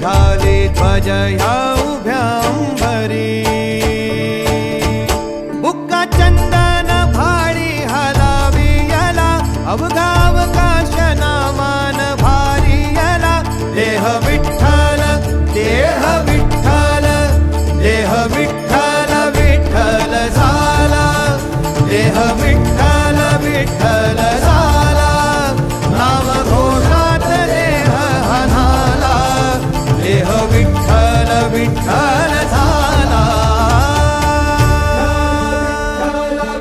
घाली ध्वज ह्या उभ्या अंबरी बुक्का चंदन भाळी हलावी याला अवघा अवकाश नामान भारी याला देह विठ्ठल देह विठ्ठल देह विठ्ठल विठ्ठल झाला देह विठ्ठल विठ्ठल झाला नाम घोषात देह हनाला देह विठ्ठल विठ्ठल झाला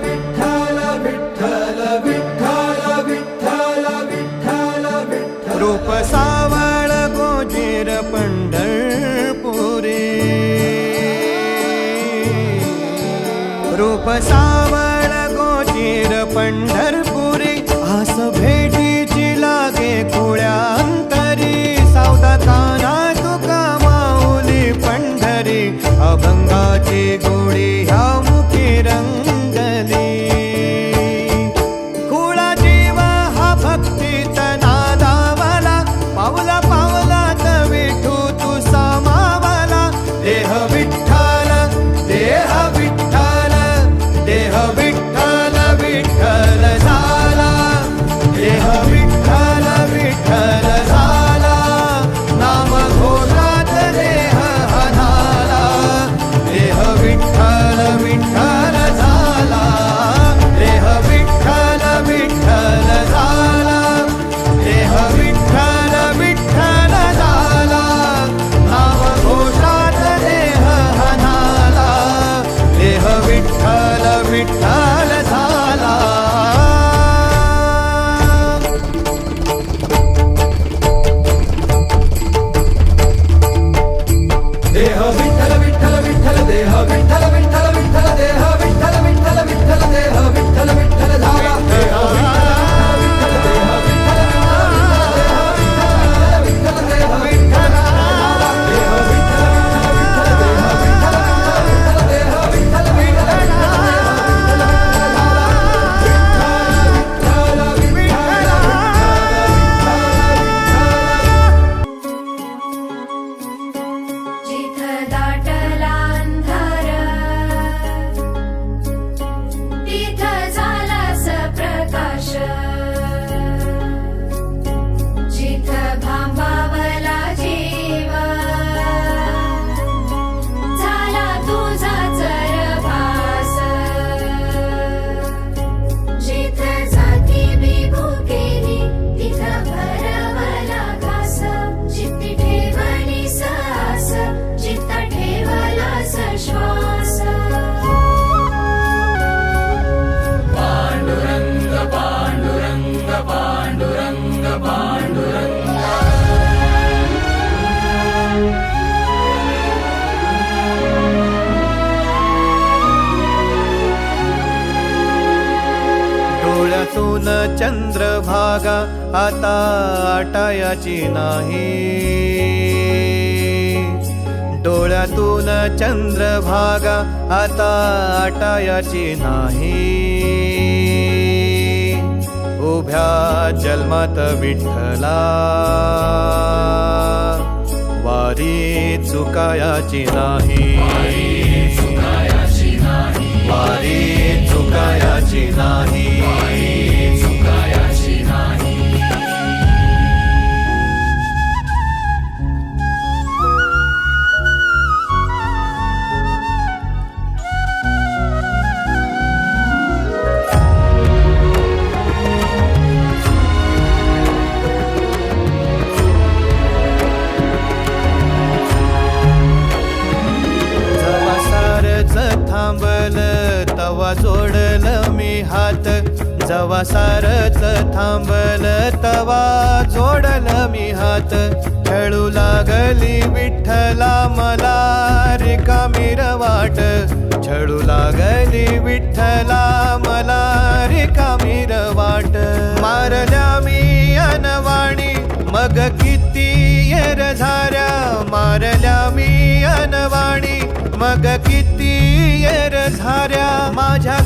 विठ्ठल विठ्ठल विठ्ठल विठ्ठल विठ्ठल विठ्ठल रूप सावळ गोजीर पंढरपुरी रूप सावळ गोजीर पंढरपुरी आस भेटीची लागे खुळ्या अंतरी सावता काना तुका माऊली पंढरी अभंगाची गोडी ह्या मुखी रंगली खुळा जीव हा भक्तीत नादावला पावला पावलात विठू तू सामावला देह विठ्ठल देह विठ्ठल देह विठ्ठल विठ्ठल झाला देह विठ्ठल विठ्ठल झाला नाम घोषात देह हनाला देह विठ्ठल विठ्ठल झाला देह विठ्ठल विठ्ठल झाला देह विठ्ठल विठ्ठल झाला नाम घोषात देह हनाला देह विठ्ठल विठ्ठल झाला देह विठ्ठल विठ्ठल विठ्ठल देह विठ्ठल विठ्ठल विठ्ठल देह विठ्ठल विठ्ठल विठ्ठल देह विठ्ठल विठ्ठल झाला देह विठ्ठल देह विठ्ठल विठ्ठल विठ्ठल देह विठ्ठल देह विठ्ठल देह विठ्ठल विठ्ठल जिथं दाटला अंधार तिथं झालास प्रकाश जिथं भांबावला जीव झाला तुझा चरभास जिथं जाती विभुकेने तिथं भरवला घास जिथे ठेवली सास जिथं ठेवलास श्वास पांडुरंग पांडुरंग पांडुरंग पांडुरंग डोळ्यातून चंद्रभागा आता आटायाची नाही डोळ्यातून चंद्रभागा आता आटायाची नाही उभ्या जन्मात विठ्ठला वारी चुकायाची नाही वारी चुकायाची नाही चुकायाची नाही जेव्हा सारच थांबलं तवा जोडलं मी हात जेव्हा सारच थांबलं तवा जोडलं मी हात खेळू लागली विठ्ठला मला रिकामी वाट छळू लागली विठ्ठला मला रिकामी वाट मारल्या मी अनवाणी मग किती येर झाऱ्या मारल्या मी अनवाणी मग किती येर झाऱ्या माझ्या